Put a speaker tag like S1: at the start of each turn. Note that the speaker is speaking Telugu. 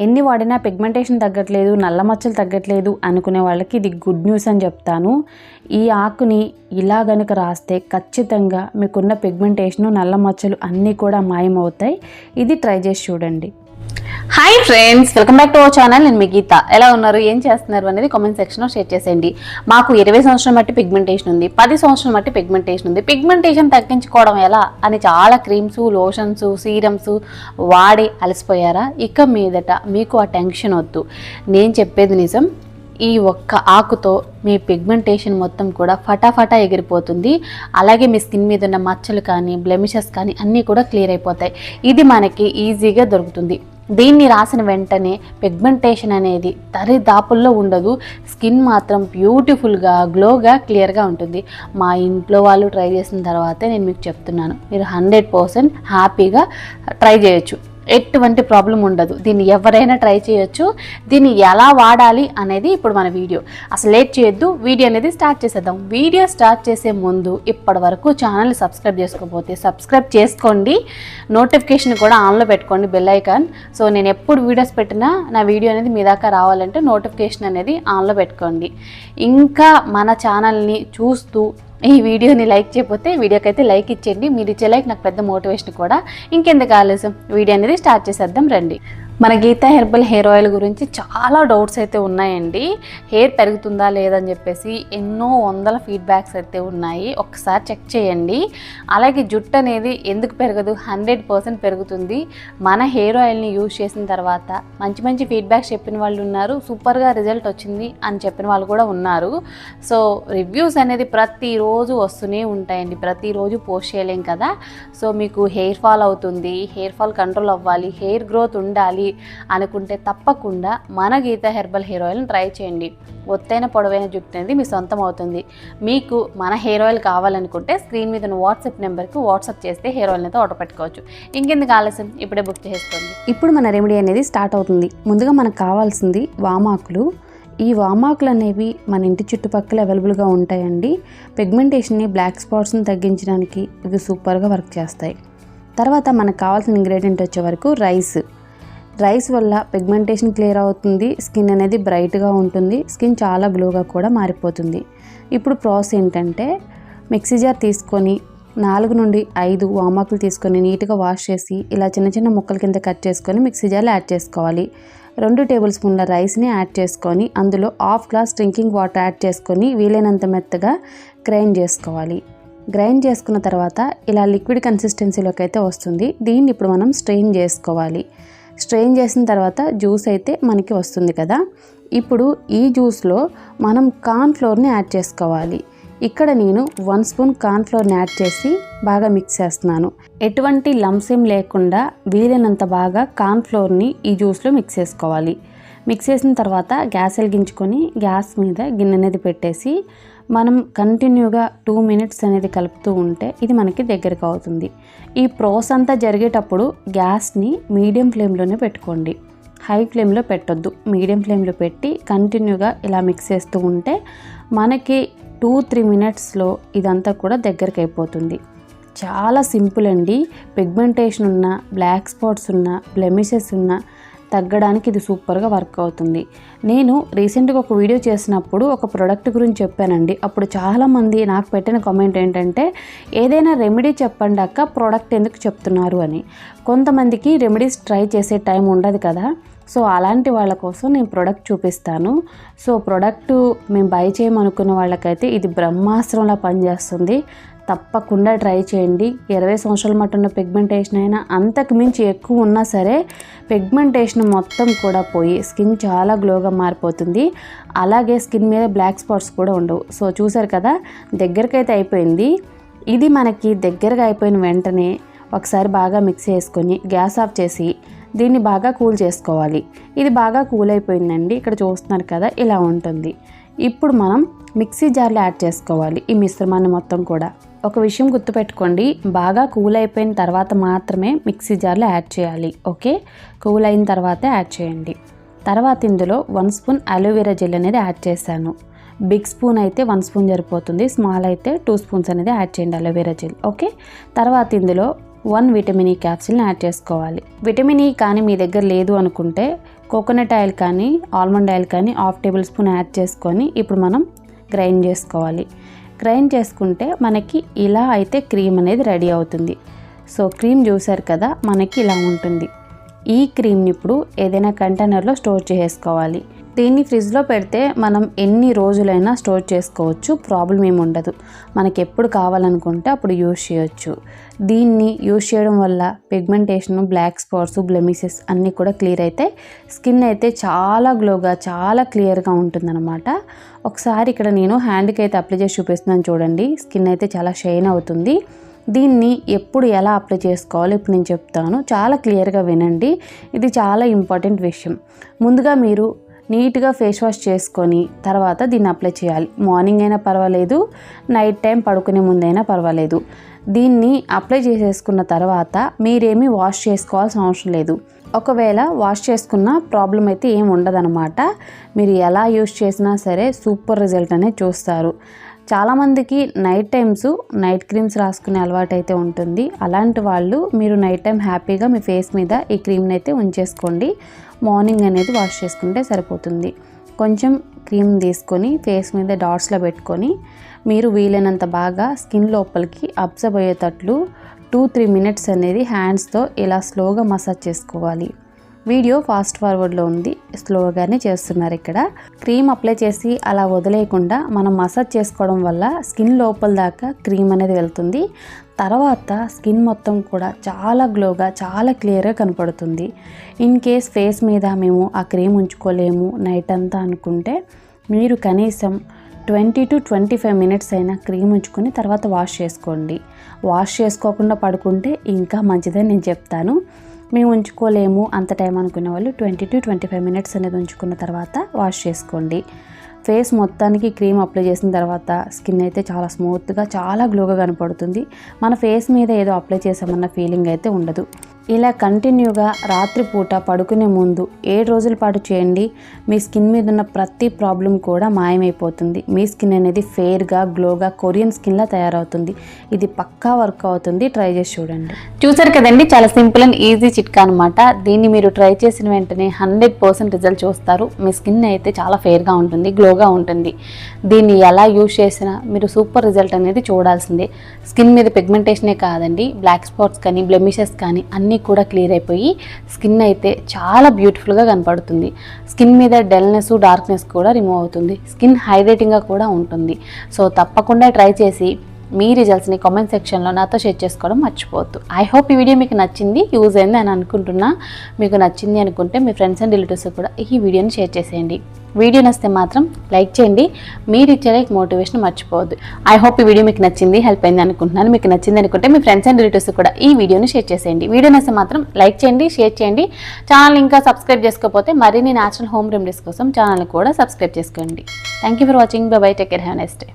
S1: ఎన్ని వాడినా పిగ్మెంటేషన్ తగ్గట్లేదు, నల్ల మచ్చలు తగ్గట్లేదు అనుకునే వాళ్ళకి ఇది గుడ్ న్యూస్ అని చెప్తాను. ఈ ఆకుని ఇలా గనుక రాస్తే ఖచ్చితంగా మీకున్న పిగ్మెంటేషను, నల్ల మచ్చలు అన్నీ కూడా మాయమవుతాయి. ఇది ట్రై చేసి చూడండి. Hi friends, welcome back to our channel. నేను మీ గీత. ఎలా ఉన్నారు, ఏం చేస్తున్నారు అనేది కామెంట్ సెక్షన్లో షేర్ చేసేయండి. మాకు 20 సంవత్సరాల మట్టి పిగ్మెంటేషన్ ఉంది, 10 సంవత్సరాల మట్టి పిగ్మెంటేషన్ ఉంది. పిగ్మెంటేషన్ తగ్గించుకోవడం ఎలా అని చాలా క్రీమ్స్, లోషన్స్, సీరమ్స్ వాడి అలసిపోయారా? ఇక మీదట మీకు ఆ టెన్షన్ వద్దు. నేను చెప్పేది నిజం. ఈ ఒక్క ఆకుతో మీ పిగ్మెంటేషన్ మొత్తం కూడా ఫటాఫటా ఎగిరిపోతుంది. అలాగే మీ స్కిన్ మీద ఉన్న మచ్చలు కానీ, బ్లెమిషెస్ కానీ అన్నీ కూడా క్లియర్ అయిపోతాయి. ఇది మనకి ఈజీగా దొరుకుతుంది. దీన్ని రాసిన వెంటనే పిగ్మెంటేషన్ అనేది దరిదాపుల్లో ఉండదు. స్కిన్ మాత్రం బ్యూటిఫుల్గా, గ్లోగా, క్లియర్గా ఉంటుంది. మా ఇంట్లో వాళ్ళు ట్రై చేసిన తర్వాతే నేను మీకు చెప్తున్నాను. మీరు 100% హ్యాపీగా ట్రై చేయొచ్చు. ఎటువంటి ప్రాబ్లం ఉండదు. దీన్ని ఎవరైనా ట్రై చేయొచ్చు. దీన్ని ఎలా వాడాలి అనేది ఇప్పుడు మన వీడియో. అసలు లేట్ చేయొద్దు, వీడియో అనేది స్టార్ట్ చేసేద్దాం. వీడియో స్టార్ట్ చేసే ముందు ఇప్పటి వరకు ఛానల్ సబ్స్క్రైబ్ చేసుకోకపోతే సబ్స్క్రైబ్ చేసుకోండి. నోటిఫికేషన్ కూడా ఆన్లో పెట్టుకోండి, బెల్ ఐకాన్. సో నేను ఎప్పుడు వీడియోస్ పెట్టినా నా వీడియో అనేది మీ దాకా రావాలంటే నోటిఫికేషన్ అనేది ఆన్లో పెట్టుకోండి. ఇంకా మన ఛానల్ని చూస్తూ ఈ వీడియోని లైక్ చేయకపోతే వీడియోకి అయితే లైక్ ఇచ్చేయండి. మీరు ఇచ్చే లైక్ నాకు పెద్ద మోటివేషన్ కూడా. ఇంకెందుకు ఆలస్యం, వీడియో అనేది స్టార్ట్ చేసేద్దాం రండి. మన గీతా హెర్బల్ హెయిర్ ఆయిల్ గురించి చాలా డౌట్స్ అయితే ఉన్నాయండి. హెయిర్ పెరుగుతుందా లేదని చెప్పేసి ఎన్నో వందల ఫీడ్బ్యాక్స్ అయితే ఉన్నాయి. ఒకసారి చెక్ చేయండి. అలాగే జుట్టు అనేది ఎందుకు పెరగదు? 100% పెరుగుతుంది. మన హెయిర్ ఆయిల్ని యూజ్ చేసిన తర్వాత మంచి మంచి ఫీడ్బ్యాక్స్ చెప్పిన వాళ్ళు ఉన్నారు, సూపర్గా రిజల్ట్ వచ్చింది అని చెప్పిన వాళ్ళు కూడా ఉన్నారు. సో రివ్యూస్ అనేది ప్రతిరోజు వస్తూనే ఉంటాయండి. ప్రతిరోజు పోస్ట్ చేయలేం కదా. సో మీకు హెయిర్ ఫాల్ అవుతుంది, హెయిర్ ఫాల్ కంట్రోల్ అవ్వాలి, హెయిర్ గ్రోత్ ఉండాలి అనుకుంటే తప్పకుండా మన గీతా హెర్బల్ హెయిర్ ఆయిల్ని ట్రై చేయండి. ఒత్తైన పొడవైన జుట్టు అనేది మీ సొంతం అవుతుంది. మీకు మన హెయిర్ ఆయిల్ కావాలనుకుంటే స్క్రీన్ మీద ఉన్న వాట్సాప్ నెంబర్కి వాట్సాప్ చేస్తే హెయిర్ ఆయిల్ అయితే ఆర్డర్ పెట్టుకోవచ్చు. ఇంకెందుకు ఆలస్యం, ఇప్పుడే బుక్ చేసుకోండి. ఇప్పుడు మన రెమెడీ అనేది స్టార్ట్ అవుతుంది. ముందుగా మనకు కావాల్సింది వామాకులు. ఈ వామాకులు అనేవి మన ఇంటి చుట్టుపక్కల అవైలబుల్గా ఉంటాయండి. పిగ్మెంటేషన్ని, బ్లాక్ స్పాట్స్ని తగ్గించడానికి ఇవి సూపర్గా వర్క్ చేస్తాయి. తర్వాత మనకు కావాల్సిన ఇంగ్రీడియంట్ వచ్చే వరకు రైస్ వల్ల పిగ్మెంటేషన్ క్లియర్ అవుతుంది. స్కిన్ అనేది బ్రైట్గా ఉంటుంది. స్కిన్ చాలా గ్లోగా కూడా మారిపోతుంది. ఇప్పుడు ప్రాసెస్ ఏంటంటే, మిక్సీ జార్ తీసుకొని 4 నుండి 5 వామాకులు తీసుకొని నీట్గా వాష్ చేసి ఇలా చిన్న చిన్న ముక్కల కింద కట్ చేసుకొని మిక్సీ జార్లో యాడ్ చేసుకోవాలి. 2 టేబుల్ స్పూన్ల రైస్ని యాడ్ చేసుకొని అందులో 1/2 గ్లాస్ డ్రింకింగ్ వాటర్ యాడ్ చేసుకొని వీలైనంత మెత్తగా గ్రైండ్ చేసుకోవాలి. గ్రైండ్ చేసుకున్న తర్వాత ఇలా లిక్విడ్ కన్సిస్టెన్సీలోకి అయితే వస్తుంది. దీన్ని ఇప్పుడు మనం స్ట్రెయిన్ చేసుకోవాలి. స్ట్రెయిన్ చేసిన తర్వాత జ్యూస్ అయితే మనకి వస్తుంది కదా. ఇప్పుడు ఈ జ్యూస్లో మనం కార్న్ ఫ్లోర్ని యాడ్ చేసుకోవాలి. ఇక్కడ నేను 1 స్పూన్ కార్న్ ఫ్లోర్ని యాడ్ చేసి బాగా మిక్స్ చేస్తున్నాను. ఎటువంటి లంప్స్ ఏం లేకుండా వీలైనంత బాగా కార్న్ ఫ్లోర్ని ఈ జ్యూస్లో మిక్స్ చేసుకోవాలి. మిక్స్ చేసిన తర్వాత గ్యాస్ వెలిగించుకొని గ్యాస్ మీద గిన్నె అనేది పెట్టేసి మనం కంటిన్యూగా 2 మినిట్స్ అనేది కలుపుతూ ఉంటే ఇది మనకి దగ్గరకు అవుతుంది. ఈ ప్రాసెస్ అంతా జరిగేటప్పుడు గ్యాస్ని మీడియం ఫ్లేమ్లోనే పెట్టుకోండి. హై ఫ్లేమ్లో పెట్టొద్దు, మీడియం ఫ్లేమ్లో పెట్టి కంటిన్యూగా ఇలా మిక్స్ చేస్తూ ఉంటే మనకి 2-3 మినిట్స్లో ఇదంతా కూడా దగ్గరికి అయిపోతుంది. చాలా సింపుల్ అండి. పిగ్మెంటేషన్ ఉన్న, బ్లాక్ స్పాట్స్ ఉన్న, బ్లెమిషెస్ ఉన్న తగ్గడానికి ఇది సూపర్గా వర్క్ అవుతుంది. నేను రీసెంట్గా ఒక వీడియో చేసినప్పుడు ఒక ప్రోడక్ట్ గురించి చెప్పానండి. అప్పుడు చాలామంది నాకు పెట్టిన కామెంట్ ఏంటంటే, ఏదైనా రెమెడీ చెప్పండి అక్క, ప్రోడక్ట్ ఎందుకు చెప్తున్నారు అని. కొంతమందికి రెమెడీస్ ట్రై చేసే టైం ఉండదు కదా. సో అలాంటి వాళ్ళ కోసం నేను ప్రోడక్ట్ చూపిస్తాను. సో ప్రోడక్ట్ మేము బై చేయమనుకున్న వాళ్ళకైతే ఇది బ్రహ్మాస్త్రంలా పనిచేస్తుంది. తప్పకుండా ట్రై చేయండి. 20 సంవత్సరాల మటు ఉన్న పిగ్మెంటేషన్ అయినా అంతకు మించి ఎక్కువ ఉన్నా సరే పిగ్మెంటేషన్ మొత్తం కూడా పోయి స్కిన్ చాలా గ్లోగా మారిపోతుంది. అలాగే స్కిన్ మీద బ్లాక్ స్పాట్స్ కూడా ఉండవు. సో చూసారు కదా, దగ్గరకైతే అయిపోయింది. ఇది మనకి దగ్గరగా అయిపోయిన వెంటనే ఒకసారి బాగా మిక్స్ చేసుకొని గ్యాస్ ఆఫ్ చేసి దీన్ని బాగా కూల్ చేసుకోవాలి. ఇది బాగా కూల్ అయిపోయిందండి. ఇక్కడ చూస్తున్నారు కదా, ఇలా ఉంటుంది. ఇప్పుడు మనం మిక్సీ జార్లో యాడ్ చేసుకోవాలి ఈ మిశ్రమాన్ని మొత్తం కూడా. ఒక విషయం గుర్తుపెట్టుకోండి, బాగా కూల్ అయిపోయిన తర్వాత మాత్రమే మిక్సీ జార్లో యాడ్ చేయాలి. ఓకే, కూల్ అయిన తర్వాతే యాడ్ చేయండి. తర్వాత ఇందులో 1 స్పూన్ అలోవెరా జెల్ అనేది యాడ్ చేశాను. బిగ్ స్పూన్ అయితే 1 స్పూన్ సరిపోతుంది, స్మాల్ అయితే 2 స్పూన్స్ అనేది యాడ్ చేయండి అలోవెరా జెల్. ఓకే, తర్వాత ఇందులో 1 విటమిన్ ఈ క్యాప్సిల్ని యాడ్ చేసుకోవాలి. విటమిన్ ఈ కానీ మీ దగ్గర లేదు అనుకుంటే కోకోనట్ ఆయిల్ కానీ ఆల్మండ్ ఆయిల్ కానీ 1/2 టేబుల్ స్పూన్ యాడ్ చేసుకొని ఇప్పుడు మనం గ్రైండ్ చేసుకోవాలి. గ్రైండ్ చేసుకుంటే మనకి ఇలా అయితే క్రీమ్ అనేది రెడీ అవుతుంది. సో క్రీమ్ చూసారు కదా, మనకి ఇలా ఉంటుంది. ఈ క్రీమ్ని ఇప్పుడు ఏదైనా కంటైనర్లో స్టోర్ చేసుకోవాలి. దీన్ని ఫ్రిడ్జ్లో పెడితే మనం ఎన్ని రోజులైనా స్టోర్ చేసుకోవచ్చు, ప్రాబ్లం ఏమి ఉండదు. మనకి ఎప్పుడు కావాలనుకుంటే అప్పుడు యూజ్ చేయొచ్చు. దీన్ని యూజ్ చేయడం వల్ల పిగ్మెంటేషన్, బ్లాక్ స్పాట్స్, బ్లెమిషెస్ అన్నీ కూడా క్లియర్ అయితే స్కిన్ అయితే చాలా గ్లోగా చాలా క్లియర్గా ఉంటుందన్నమాట. ఒకసారి ఇక్కడ నేను హ్యాండ్కి అయితే అప్లై చేసి చూపిస్తున్నాను చూడండి. స్కిన్ అయితే చాలా షైన్ అవుతుంది. దీన్ని ఎప్పుడు ఎలా అప్లై చేసుకోవాలో ఇప్పుడు నేను చెప్తాను. చాలా క్లియర్గా వినండి, ఇది చాలా ఇంపార్టెంట్ విషయం. ముందుగా మీరు నీట్గా ఫేస్ వాష్ చేసుకొని తర్వాత దీన్ని అప్లై చేయాలి. మార్నింగ్ అయినా పర్వాలేదు, నైట్ టైం పడుకునే ముందైనా పర్వాలేదు. దీన్ని అప్లై చేసేసుకున్న తర్వాత మీరేమీ వాష్ చేసుకోవాల్సిన అవసరం లేదు. ఒకవేళ వాష్ చేసుకున్న ప్రాబ్లం అయితే ఏమి ఉండదన్నమాట. మీరు ఎలా యూజ్ చేసినా సరే సూపర్ రిజల్ట్ అనేది చూస్తారు. చాలామందికి నైట్ టైమ్స్ నైట్ క్రీమ్స్ రాసుకునే అలవాటు అయితే ఉంటుంది. అలాంటి వాళ్ళు మీరు నైట్ టైం హ్యాపీగా మీ ఫేస్ మీద ఈ క్రీమ్ని అయితే ఉంచేసుకోండి. మార్నింగ్ అనేది వాష్ చేసుకుంటే సరిపోతుంది. కొంచెం క్రీమ్ తీసుకొని ఫేస్ మీద డాట్స్లో పెట్టుకొని మీరు వీలైనంత బాగా స్కిన్ లోపలికి అబ్జర్వ్ అయ్యేటట్లు 2-3 మినిట్స్ అనేది హ్యాండ్స్తో ఇలా స్లోగా మసాజ్ చేసుకోవాలి. వీడియో ఫాస్ట్ ఫార్వర్డ్లో ఉంది, స్లోగానే చేస్తున్నారు. ఇక్కడ క్రీమ్ అప్లై చేసి అలా వదిలేయకుండా మనం మసాజ్ చేసుకోవడం వల్ల స్కిన్ లోపల దాకా క్రీమ్ అనేది వెళ్తుంది. తర్వాత స్కిన్ మొత్తం కూడా చాలా గ్లోగా చాలా క్లియర్గా కనపడుతుంది. ఇన్ కేస్ ఫేస్ మీద మేము ఆ క్రీమ్ ఉంచుకోలేము నైట్ అంతా అనుకుంటే మీరు కనీసం 20-25 మినిట్స్ అయినా క్రీమ్ ఉంచుకొని తర్వాత వాష్ చేసుకోండి. వాష్ చేసుకోకుండా పడుకుంటే ఇంకా మంచిదని నేను చెప్తాను. మేము ఉంచుకోలేము అంత టైం అనుకునే వాళ్ళు 20-25 మినిట్స్ అనేది ఉంచుకున్న తర్వాత వాష్ చేసుకోండి. ఫేస్ మొత్తానికి క్రీమ్ అప్లై చేసిన తర్వాత స్కిన్ అయితే చాలా స్మూత్గా చాలా గ్లోగా కనపడుతుంది. మన ఫేస్ మీద ఏదో అప్లై చేసామన్న ఫీలింగ్ అయితే ఉండదు. ఇలా కంటిన్యూగా రాత్రిపూట పడుకునే ముందు 7 రోజుల పాటు చేయండి. మీ స్కిన్ మీద ఉన్న ప్రతి ప్రాబ్లం కూడా మాయమైపోతుంది. మీ స్కిన్ అనేది ఫెయిర్గా గ్లోగా కొరియన్ స్కిన్లా తయారవుతుంది. ఇది పక్కా వర్క్ అవుతుంది. ట్రై చేసి చూడండి. చూసారు కదండి, చాలా సింపుల్ అండ్ ఈజీ చిట్కా అనమాట. దీన్ని మీరు ట్రై చేసిన వెంటనే 100% రిజల్ట్ చూస్తారు. మీ స్కిన్ అయితే చాలా ఫెయిర్గా ఉంటుంది, గ్లోగా ఉంటుంది. దీన్ని ఎలా యూజ్ చేసినా మీరు సూపర్ రిజల్ట్ అనేది చూడాల్సిందే. స్కిన్ మీద పిగ్మెంటేషనే కాదండి, బ్లాక్ స్పాట్స్ కానీ బ్లెమిషెస్ కానీ అన్నీ కూడా క్లియర్ అయిపోయి స్కిన్ అయితే చాలా బ్యూటిఫుల్గా కనపడుతుంది. స్కిన్ మీద డల్నెస్, డార్క్నెస్ కూడా రిమూవ్ అవుతుంది. స్కిన్ హైడ్రేటింగ్గా కూడా ఉంటుంది. సో తప్పకుండా ట్రై చేసి మీ రిజల్ట్స్ని కామెంట్ సెక్షన్లో నాతో షేర్ చేసుకోవడం మర్చిపోవద్దు. ఐ హోప్ ఈ వీడియో మీకు నచ్చింది, యూజ్ అయింది అని అనుకుంటున్నా. మీకు నచ్చింది అనుకుంటే మీ ఫ్రెండ్స్ అండ్ రిలేటివ్స్ కూడా ఈ వీడియోని షేర్ చేసేయండి. వీడియో నచ్చితే మాత్రం లైక్ చేయండి. మీరు ఇచ్చే లైక్ మోటివేషన్ మర్చిపోవద్దు. ఐ హోప్ ఈ వీడియో మీకు నచ్చింది, హెల్ప్ అయింది అనుకుంటున్నాను. మీకు నచ్చింది అనుకుంటే మీ ఫ్రెండ్స్ అండ్ రిలేటివ్స్ కూడా ఈ వీడియోని షేర్ చేసేయండి. వీడియో నచ్చితే మాత్రం లైక్ చేయండి, షేర్ చేయండి. ఛానల్ ఇంకా సబ్స్క్రైబ్ చేసుకోకపోతే మరిన్ని న్యాచురల్ హోమ్ రెమెడీస్ కోసం ఛానల్ కూడా సబ్స్క్రైబ్ చేసుకోండి. Thank you for watching. By by. Take care. Have a nice day.